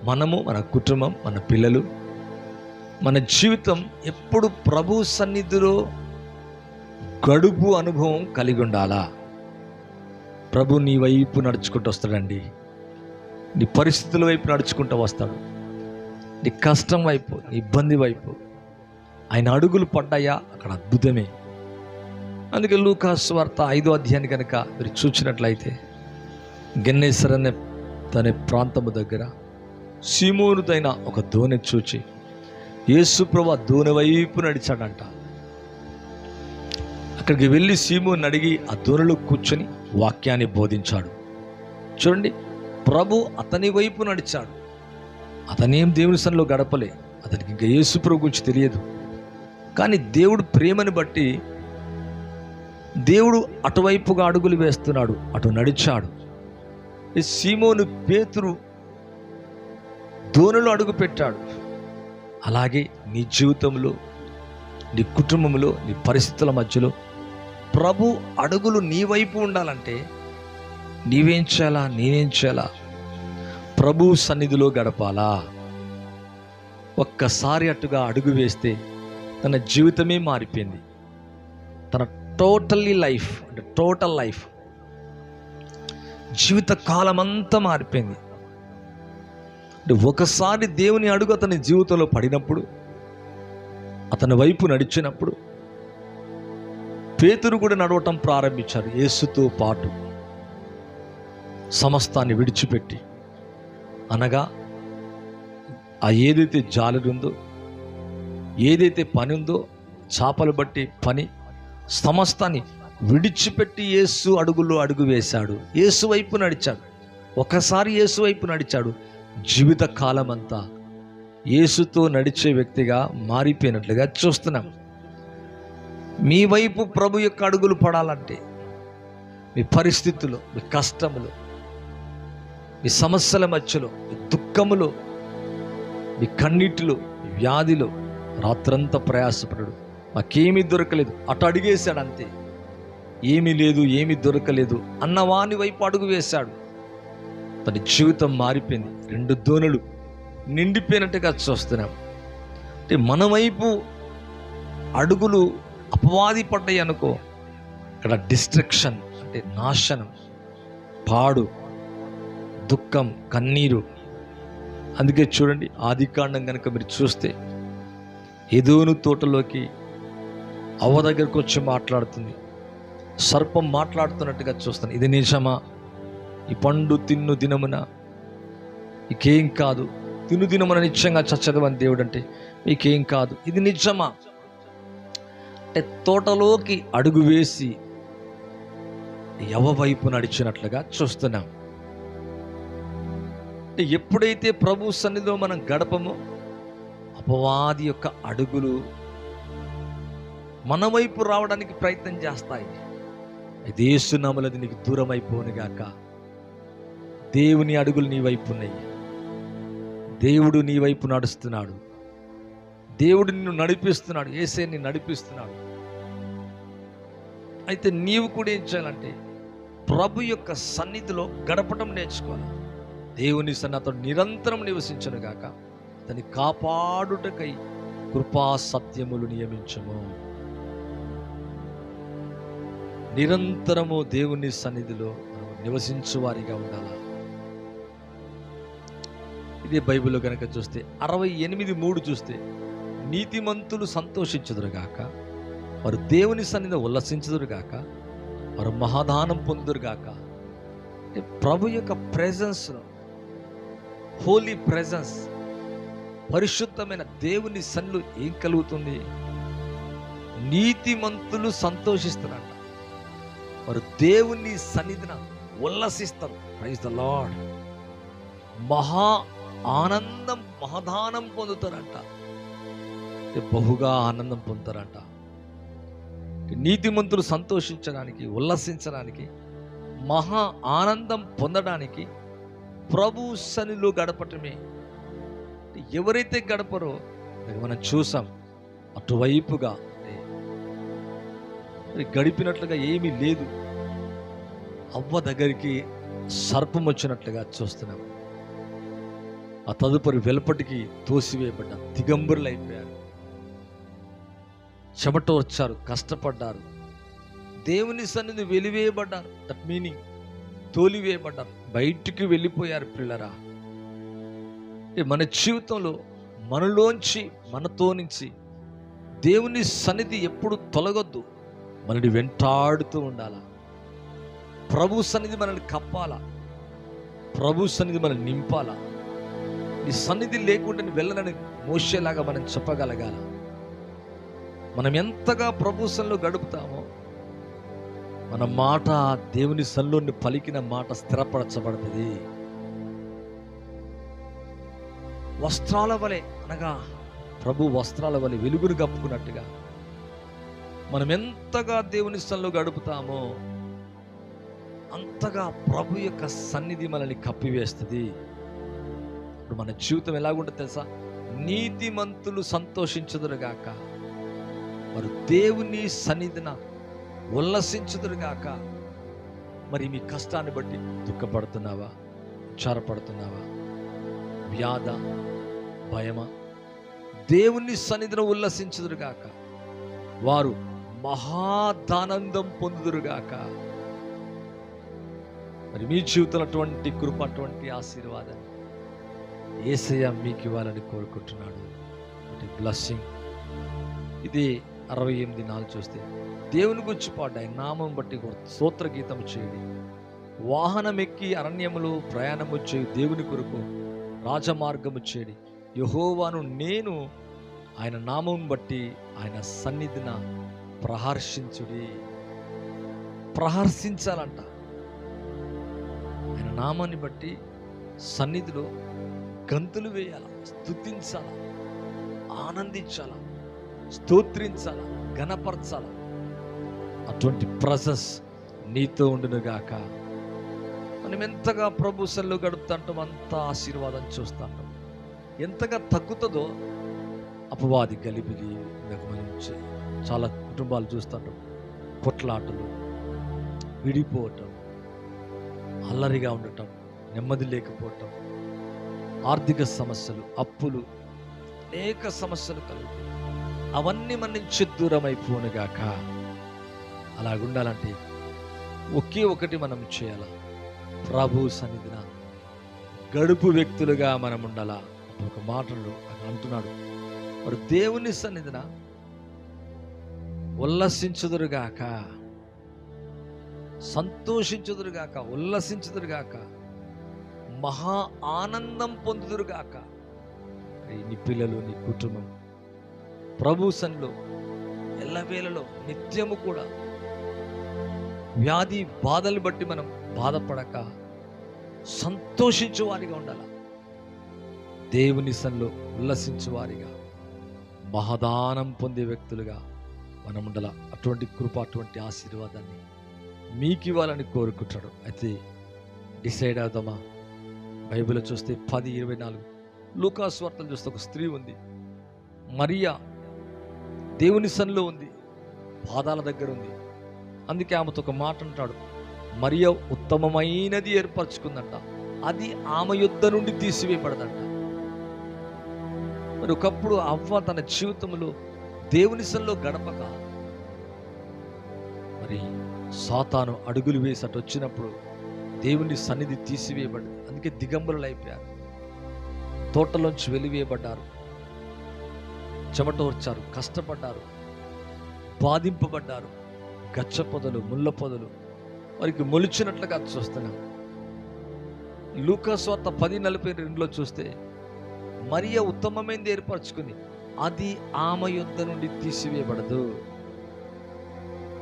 మనము, మన కుటుంబం, మన పిల్లలు, మన జీవితం ఎప్పుడు ప్రభు సన్నిధిలో గడుపు అనుభవం కలిగి ఉండాలా. ప్రభు నీ వైపు నడుచుకుంటూ వస్తాడండి. నీ పరిస్థితుల వైపు నడుచుకుంటూ వస్తాడు. నీ కష్టం వైపు, నీ ఇబ్బంది వైపు ఆయన అడుగులు పడ్డాయా అక్కడ అద్భుతమే. అందుకే లూకా సువార్త 5వ అధ్యాయాన్ని కనుక మీరు చూసినట్లయితే గెన్నేసర్ అనే ప్రాంతము దగ్గర సీమోనుదైన ఒక దోణి చూచి యేసు ప్రభు ఆ దోణి వైపు నడిచాడంట. అక్కడికి వెళ్ళి సీమోను అడిగి ఆ దోణిలో కూర్చొని వాక్యాన్ని బోధించాడు. చూడండి, ప్రభు అతని వైపు నడిచాడు. అతనేం దేవుని సన్నిధిలో గడపలే, అతనికి ఇంకా యేసు ప్రభు గురించి తెలియదు. కానీ దేవుడు ప్రేమని బట్టి దేవుడు అటువైపుగా అడుగులు వేస్తున్నాడు, అటు నడిచాడు. ఈ సీమోను పేతురు దోణిలో అడుగు పెట్టాడు. అలాగే నీ జీవితంలో, నీ కుటుంబంలో, నీ పరిస్థితుల మధ్యలో ప్రభు అడుగులు నీ వైపు ఉండాలంటే నీవేం చేయాలా, నేనేం చేయాలా? ప్రభు సన్నిధిలో గడపాలా. ఒక్కసారి అటుగా అడుగు వేస్తే తన జీవితమే మారిపోయింది. తన టోటల్ లైఫ్ జీవిత కాలం అంతా మారిపోయింది. అంటే ఒకసారి దేవుని అడుగు అతని జీవితంలో పడినప్పుడు, అతని వైపు నడిచినప్పుడు పేతురు కూడా నడవటం ప్రారంభించాడు. యేసుతో పాటు సమస్తాన్ని విడిచిపెట్టి, అనగా ఆ ఏదైతే జాలరి ఉందో, ఏదైతే పని ఉందో, చేపలు బట్టి పని సమస్తాన్ని విడిచిపెట్టి యేసు అడుగులో అడుగు వేశాడు. యేసు వైపు నడిచాడు. ఒకసారి యేసు వైపు నడిచాడు. జీవిత కాలం అంతా యేసుతో నడిచే వ్యక్తిగా మారిపోయినట్లుగా చూస్తున్నాం. మీ వైపు ప్రభు యొక్క అడుగులు పడాలంటే మీ పరిస్థితులు, మీ కష్టములు, మీ సమస్యల మధ్యలో, మీ దుఃఖములో, మీ కన్నీటిలో, మీ వ్యాధిలో రాత్రంతా ప్రయాసపడడు. మాకేమీ దొరకలేదు, అటు అడిగేశాడు అంతే. ఏమీ లేదు, ఏమీ దొరకలేదు అన్నవాని వైపు అడుగు వేశాడు. తన జీవితం మారిపోయింది. 2 దోణులు నిండిపోయినట్టుగా చూస్తున్నాం. అంటే మన వైపు అడుగులు అపవాది పడ్డాయి అనుకో, ఇక్కడ డిస్ట్రక్షన్ అంటే నాశనం, పాడు, దుఃఖం, కన్నీరు. అందుకే చూడండి, ఆదికాండం కనుక మీరు చూస్తే ఎదోను తోటలోకి అవ్వ దగ్గరకు వచ్చి మాట్లాడుతుంది. సర్పం మాట్లాడుతున్నట్టుగా చూస్తాను. ఇది నిజమా? ఈ పండు తిన్ను దినమున ఇకేం కాదు, తిను దినమున నిశ్చయంగా చచ్చదవని దేవుడు అంటే మీకేం కాదు, ఇది నిజమా? అంటే తోటలోకి అడుగు వేసి వైపు నడిచినట్లుగా చూస్తున్నాం. అంటే ఎప్పుడైతే ప్రభు సన్నిధిలో మనం గడపమో అపవాది యొక్క అడుగులు మన వైపు రావడానికి ప్రయత్నం చేస్తాయి. యేసు నామములో నీకు దూరం అయిపోనుగాక. దేవుని అడుగులు నీ వైపు ఉన్నాయి. దేవుడు నీ వైపు నడుస్తున్నాడు. దేవుడు నిన్ను నడిపిస్తున్నాడు. యేసే నిన్ను నడిపిస్తున్నాడు. అయితే నీవు కూడా ఏం చేయాలంటే ప్రభు యొక్క సన్నిధిలో గడపడం నేర్చుకోవాలి. దేవుని సన్నిధితో నిరంతరం నివసించను గాక. దాన్ని కాపాడుటకై కృపా సత్యములు నియమించము. నిరంతరము దేవుని సన్నిధిలో నివసించు వారిగా ఉండాలా. ఇదే బైబిల్లో కనుక చూస్తే 68:3 చూస్తే నీతిమంతులు సంతోషించుదురుగాక, వారు దేవుని సన్నిధిలో ఉల్లసించుదురుగాక, వారు మహాదానం పొందుదురుగాక. ప్రభు యొక్క ప్రెజెన్స్లో, హోలీ ప్రెజెన్స్, పరిశుద్ధమైన దేవుని సన్నిధిలో ఏం కలుగుతుంది? నీతిమంతులు సంతోషిస్తారంట. వారు దేవుని సన్నిధిన ఉల్లసిస్తారు. Praise the Lord. ఆనందం, మహదానం పొందుతారంట. బహుగా ఆనందం పొందుతారంట. నీతిమంతులు సంతోషించడానికి, ఉల్లసించడానికి, మహా ఆనందం పొందడానికి ప్రభు సన్నిధిలో గడపటమే. ఎవరైతే గడపరో మనం చూసాం, అటువైపుగా గడిపినట్లుగా ఏమీ లేదు. అవ్వ దగ్గరికి సర్పం వచ్చినట్లుగా చూస్తున్నాం. ఆ తదుపరి వెలుపటికి తోసివేయబడ్డారు, దిగంబరులు అయిపోయారు, చెమట వచ్చారు, కష్టపడ్డారు, దేవుని సన్నిధి వెలివేయబడ్డారు. దట్ మీనింగ్ తోలివేయబడ్డారు, బయటికి వెళ్ళిపోయారు. పిల్లరా, మన జీవితంలో మనలోంచి, మనతో నుంచి దేవుని సన్నిధి ఎప్పుడు తొలగొద్దు, మనని వెంటాడుతూ ఉండాలా. ప్రభు సన్నిధి మనల్ని కప్పాలా, ప్రభు సన్నిధి మనల్ని నింపాలా. నీ సన్నిధి లేకుండా నీ వెళ్ళనని మోసేలాగా మనం చెప్పగలగాల. మనం ఎంతగా ప్రభు సన్నిధిలో గడుపుతామో మన మాట దేవుని సన్నిధిలో పలికిన మాట స్థిరపరచబడుతుంది. వస్త్రాల వలె, అనగా ప్రభు వస్త్రాల వలె వెలుగును కప్పుకున్నట్టుగా మనం ఎంతగా దేవుని సన్నిధిలో గడుపుతామో అంతగా ప్రభు యొక్క సన్నిధి మనల్ని కప్పివేస్తుంది. ఇప్పుడు మన జీవితం ఎలాగుంటుంది తెలుసా? నీతిమంతులు సంతోషించుదురుగాక, వారు దేవుని సన్నిధిన ఉల్లసించుదురుగాక. మరి మీ కష్టాన్ని బట్టి దుఃఖపడుతున్నావా, విచారపడుతున్నావా, వ్యాధ, భయమా? దేవుని సన్నిధిని ఉల్లసించుదురుగాక, వారు మహాదానందం పొందుదురుగాక. మరి మీ జీవితంలో అటువంటి కృప, అటువంటి ఆశీర్వాదాన్ని యేసయ్య మీకు ఇవ్వాలని కోరుకుంటున్నాడు. బ్లెస్సింగ్. ఇది 68:4 చూస్తే, దేవుని గురించి పాడాయి, నామం బట్టి స్తోత్ర గీతం చేయడి, వాహనం ఎక్కి అరణ్యములు ప్రయాణము చేయు దేవుని కొరకు రాజమార్గము చేయడి, యెహోవాను నేను ఆయన నామం బట్టి ఆయన సన్నిధిన ప్రహర్షించుడి. ప్రహర్షించాలంట. ఆయన నామాన్ని బట్టి సన్నిధిలో గంతులు వేయాల, స్తుతించాల, ఆనందించాల, స్తోత్రించాల, ఘనపరచాల. అటువంటి ప్రసెస్ నీతో ఉండునుగాక. మనం ఎంతగా ప్రభు సన్నిధిలో గడుపుతుంటాం అంత ఆశీర్వాదం చూస్తాం. ఎంతగా తగ్గుతుందో అపవాది గలిబిలి నుంచి చాలా కుటుంబాలు చూస్తుంటాం. కొట్లాటలు, విడిపోవటం, అల్లరిగా ఉండటం, నెమ్మది లేకపోవటం, ఆర్థిక సమస్యలు, అప్పులు, అనేక సమస్యలు కలుగుతాయి. అవన్నీ మన నుంచి దూరం అయిపోనుగాక. అలాగుండాలంటే ఒకే ఒకటి మనం చేయాల, ప్రభు సన్నిధిన గడుపు వ్యక్తులుగా మనం ఉండాలా. ఒక మాటలు అంటున్నాడు, మరి దేవుని సన్నిధిన ఉల్లసించుదురుగాక, సంతోషించుదురుగాక, ఉల్లసించుదురుగాక, మహా ఆనందం పొందుదురుగాక. నీ పిల్లలు, నీ కుటుంబం ప్రభు సన్నిధిలో ఎల్లవేళలో నిత్యము కూడా వ్యాధి బాధలు బట్టి మనం బాధపడక సంతోషించు వారిగా ఉండాలి. దేవుని సన్నిధిలో ఉల్లసించు వారిగా, మహదానం పొందే వ్యక్తులుగా మనం ఉండాల. అటువంటి కృప, అటువంటి ఆశీర్వాదాన్ని మీకు ఇవ్వాలని కోరుకుంటాడు. అయితే డిసైడ్ అవుదామా? బైబిల్లో చూస్తే 10:24 లూకాసు వార్తలు చూస్తే ఒక స్త్రీ ఉంది, మరియా దేవుని సన్నిధిలో ఉంది, పాదాల దగ్గర ఉంది. అందుకే ఆమెతో ఒక మాట అంటాడు, మరియా ఉత్తమమైనది ఏర్పరచుకుందంట, అది ఆమె యుద్ధ నుండి తీసివేయబడదంట. మరి ఒకప్పుడు అవ్వ తన జీవితంలో దేవుని సన్నిధిలో గడపక మరి సాతాను అడుగులు వేసి అటు వచ్చినప్పుడు దేవుని సన్నిధి తీసివేయబడింది. అందుకే దిగంబరులు అయిపోయారు, తోటలోంచి వెలివేయబడ్డారు, చెమట వచ్చారు, కష్టపడ్డారు, బాధింపబడ్డారు. గచ్చ పొదలు, ముళ్ళ పొదలు వారికి మొలిచినట్లుగా చూస్తున్నాం. లూకాసు వార్త 10:42 చూస్తే, మరియా ఉత్తమమైనది ఏర్పరచుకుని అది ఆమె యుద్ధ నుండి తీసివేయబడదు.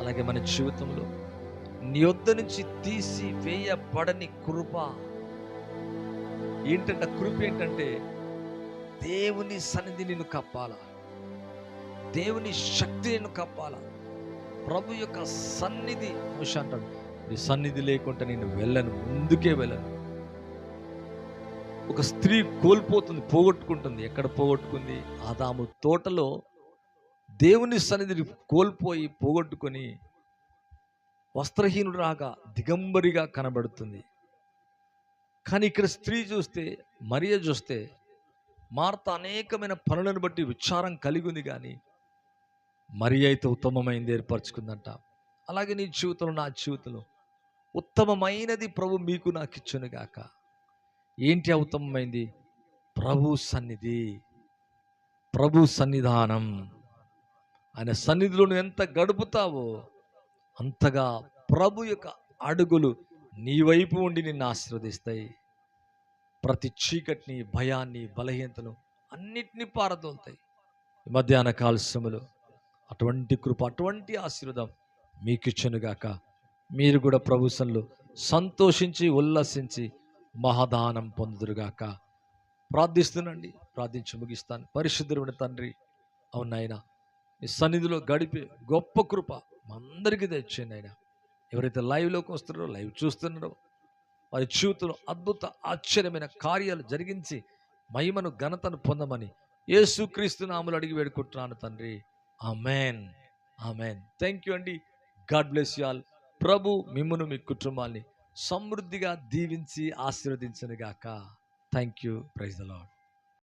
అలాగే మన జీవితంలో నీ యొద్ద నుంచి తీసివేయబడని కృప ఏంటంటే, కృప ఏంటంటే దేవుని సన్నిధి నిన్ను కప్పాలా, దేవుని శక్తి నిన్ను కప్పాలా. ప్రభు యొక్క సన్నిధి, మోషే అంటాడు, నీ సన్నిధి లేకుండా నేను వెళ్ళను, ముందుకే వెళ్ళను. ఒక స్త్రీ కోల్పోతుంది, పోగొట్టుకుంటుంది. ఎక్కడ పోగొట్టుకుంది? ఆదాము తోటలో దేవుని సన్నిధిని కోల్పోయి పోగొట్టుకొని వస్త్రహీనురాగా, దిగంబరిగా కనబడుతుంది. కానీ ఇక్కడ స్త్రీ చూస్తే మరియ చూస్తే మార్త అనేకమైన పనులను బట్టి విచారం కలిగి ఉంది, కానీ మరి అయితే ఉత్తమమైనది ఏర్పరచుకుందంట. అలాగే నీ జీవితంలో, నా జీవితంలో ఉత్తమమైనది ప్రభు మీకు నాకు ఇచ్చును గాక. ఏంటి ఆ ఉత్తమమైంది? ప్రభు సన్నిధి, ప్రభు సన్నిధానం. ఆయన సన్నిధిలో నువ్వు ఎంత గడుపుతావో అంతగా ప్రభు యొక్క అడుగులు నీ వైపు ఉండి నిన్ను ఆశీర్వదిస్తాయి. ప్రతి చీకటిని, భయాన్ని, బలహీనతను అన్నిటినీ పారదోలుతాయి. మధ్యాహ్న కాల సమయంలో అటువంటి కృప, అటువంటి ఆశీర్వాదం మీకు ఇచ్చునుగాక. మీరు కూడా ప్రభు సన్నిధిలో సంతోషించి ఉల్లసించి మహాదానం పొందుదురుగాక. ప్రార్థిస్తునండి, ప్రార్థించి ముగిస్తాను. పరిశుద్ధుడైన తండ్రి, అవునాయన ఈ సన్నిధిలో గడిపే గొప్ప కృప అందరికీ తెచ్చేయండి ఆయన. ఎవరైతే లైవ్లోకి వస్తున్నారో, లైవ్ చూస్తున్నారో, వారి జీవితంలో అద్భుత ఆశ్చర్యమైన కార్యాలు జరిగించి మహిమను, ఘనతను పొందమని యేసుక్రీస్తు నామములో అడిగి వేడుకుంటున్నాను తండ్రి. Amen, amen. థ్యాంక్ యూ అండి. God bless you all. ప్రభు మిమ్మును, మీ కుటుంబాన్ని సమృద్ధిగా దీవించి ఆశీర్వదించును గాక. Thank you. Praise the lord.